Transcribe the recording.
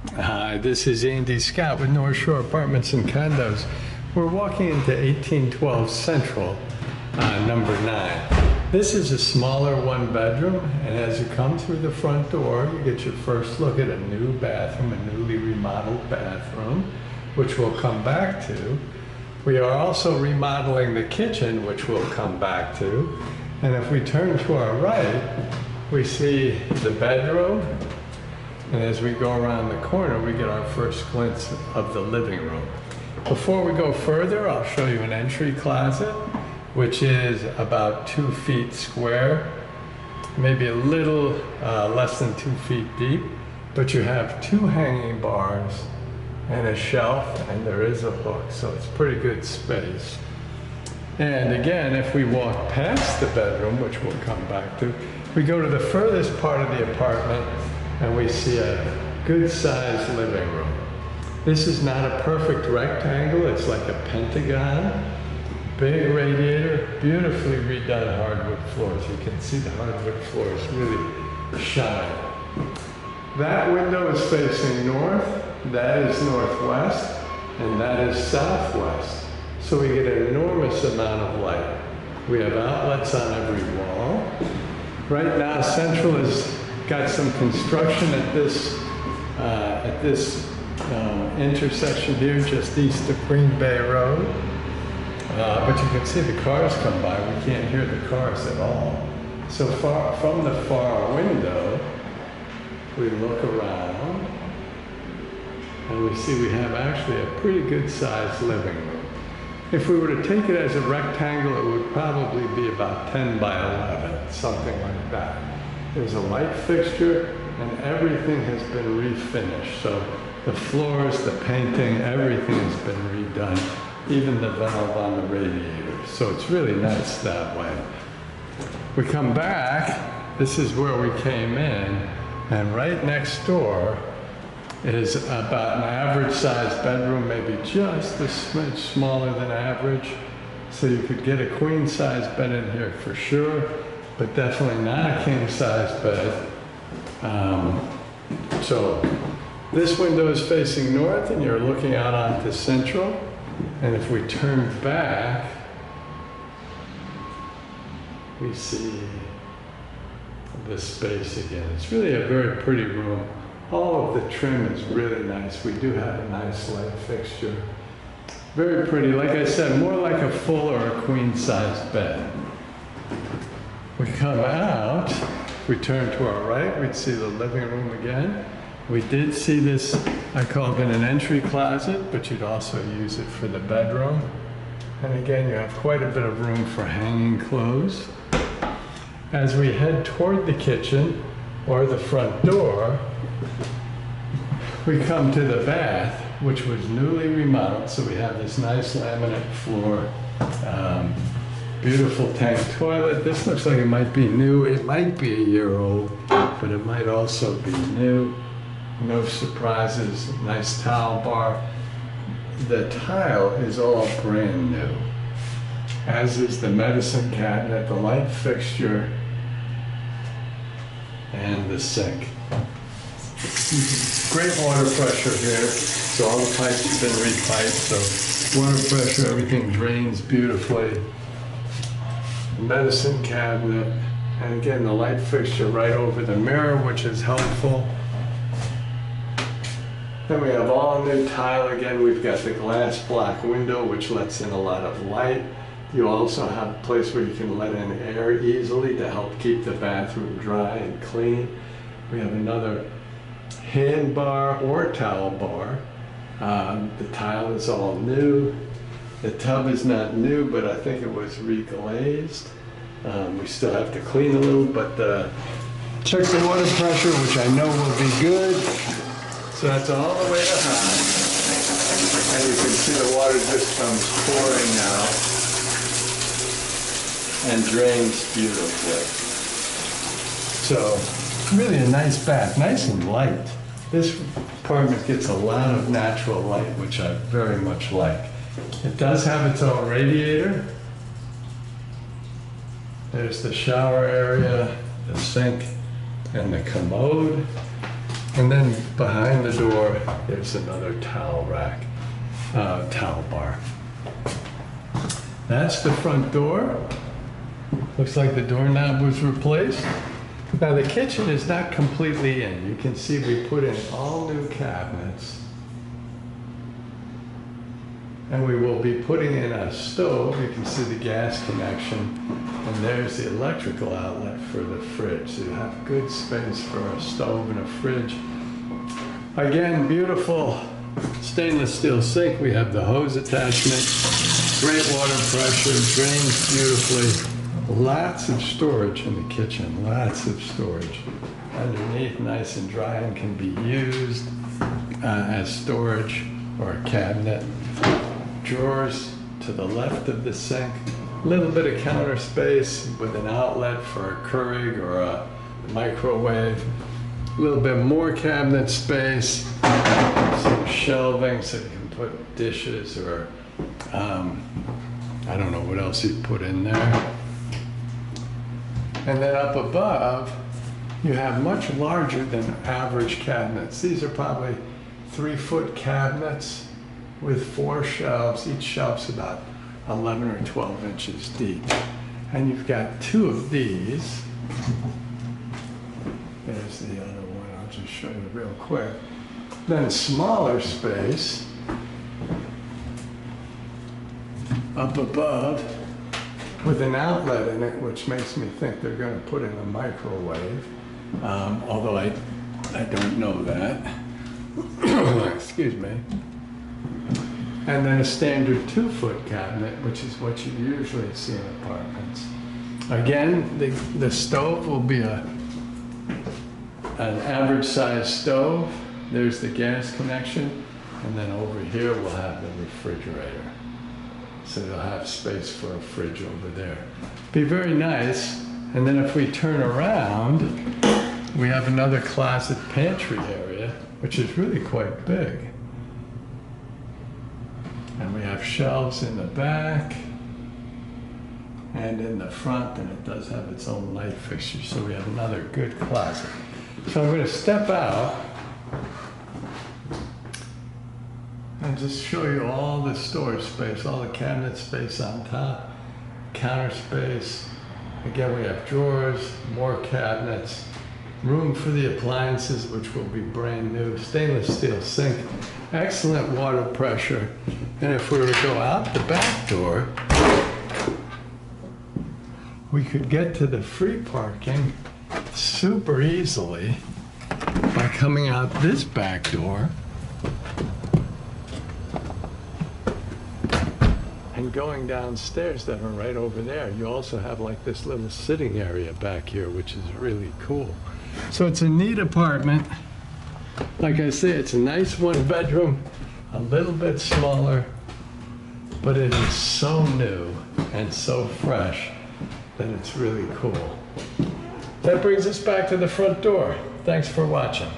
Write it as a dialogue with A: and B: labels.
A: Hi, this is Andy Scott with North Shore Apartments and Condos. We're walking into 1812 Central, number 9. This is a smaller one-bedroom, and as you come through the front door, you get your first look at a new bathroom, a newly remodeled bathroom, which we'll come back to. We are also remodeling the kitchen, which we'll come back to. And if we turn to our right, we see the bedroom. And as we go around the corner, we get our first glimpse of the living room. Before we go further, I'll show you an entry closet, which is about 2 feet square, maybe a little less than 2 feet deep, but you have 2 hanging bars and a shelf, and there is a hook, so it's pretty good space. And again, if we walk past the bedroom, which we'll come back to, we go to the furthest part of the apartment, and we see a good-sized living room. This is not a perfect rectangle, it's like a pentagon. Big radiator, beautifully redone hardwood floors. You can see the hardwood floors really shine. That window is facing north, that is northwest, and that is southwest. So we get an enormous amount of light. We have outlets on every wall. Right now, Central has got some construction at this intersection here, just east of Green Bay Road. But you can see the cars come by. We can't hear the cars at all. So far from the far window, we look around and we see we have actually a pretty good sized living room. If we were to take it as a rectangle, it would probably be about 10 by 11, something like that. There's a light fixture and everything has been refinished. So the floors, the painting, everything has been redone, even the valve on the radiator. So it's really nice that way. We come back, this is where we came in, and right next door is about an average sized bedroom, maybe just a smidge smaller than average. So you could get a queen size bed in here for sure, but definitely not a king size bed. So this window is facing north and you're looking out onto Central. And if we turn back, we see the space again. It's really a very pretty room. All of the trim is really nice. We do have a nice light fixture. Very pretty. Like I said, more like a full or a queen size bed. We come out, if we turn to our right, we'd see the living room again. We did see this, I called it an entry closet, but you'd also use it for the bedroom. And again, you have quite a bit of room for hanging clothes. As we head toward the kitchen or the front door, we come to the bath, which was newly remodeled. So we have this nice laminate floor, beautiful tank toilet. This looks like it might be new. It might be a year old, but it might also be new. No surprises, nice towel bar. The tile is all brand new, as is the medicine cabinet, the light fixture, and the sink. Great water pressure here, so all the pipes have been repiped, so water pressure, everything drains beautifully. Medicine cabinet, and again the light fixture right over the mirror, which is helpful. Then we have all new tile again. We've got the glass black window, which lets in a lot of light. You also have a place where you can let in air easily to help keep the bathroom dry and clean. We have another hand bar or towel bar. The tile is all new. The tub is not new, but I think it was reglazed. We still have to clean a little, but check the water pressure, which I know will be good. So that's all the way to high. And you can see the water just comes pouring out and drains beautifully. So really a nice bath, nice and light. This apartment gets a lot of natural light, which I very much like. It does have its own radiator. There's the shower area, the sink, and the commode. And then behind the door, there's another towel rack, towel bar. That's the front door. Looks like the doorknob was replaced. Now the kitchen is not completely in. You can see we put in all new cabinets. And we will be putting in a stove. You can see the gas connection. And there's the electrical outlet for the fridge. So you have good space for a stove and a fridge. Again, beautiful stainless steel sink. We have the hose attachment. Great water pressure, drains beautifully. Lots of storage in the kitchen, lots of storage. Underneath, nice and dry, and can be used as storage or a cabinet. Drawers to the left of the sink. A little bit of counter space with an outlet for a Keurig or a microwave. A little bit more cabinet space. Some shelving so you can put dishes or I don't know what else you'd put in there. And then up above, you have much larger than average cabinets. These are probably 3-foot cabinets with 4 shelves. Each shelf's about 11 or 12 inches deep. And you've got 2 of these. There's the other one. I'll just show you real quick. Then smaller space up above with an outlet in it, which makes me think they're going to put in a microwave, although I don't know that. Excuse me. And then a standard 2-foot cabinet, which is what you usually see in apartments. Again, the stove will be an average size stove. There's the gas connection, and then over here we'll have the refrigerator. So you'll have space for a fridge over there. Be very nice. And then if we turn around, we have another closet pantry area, which is really quite big. And we have shelves in the back and in the front, and it does have its own light fixture. So we have another good closet. So I'm going to step out and just show you all the storage space, all the cabinet space on top, counter space. Again, we have drawers, more cabinets, room for the appliances, which will be brand new, stainless steel sink, excellent water pressure. And if we were to go out the back door, we could get to the free parking super easily by coming out this back door and going downstairs that are right over there. You also have like this little sitting area back here, which is really cool. So it's a neat apartment. Like I say, it's a nice 1-bedroom, a little bit smaller, but it is so new and so fresh that it's really cool. That brings us back to the front door. Thanks for watching.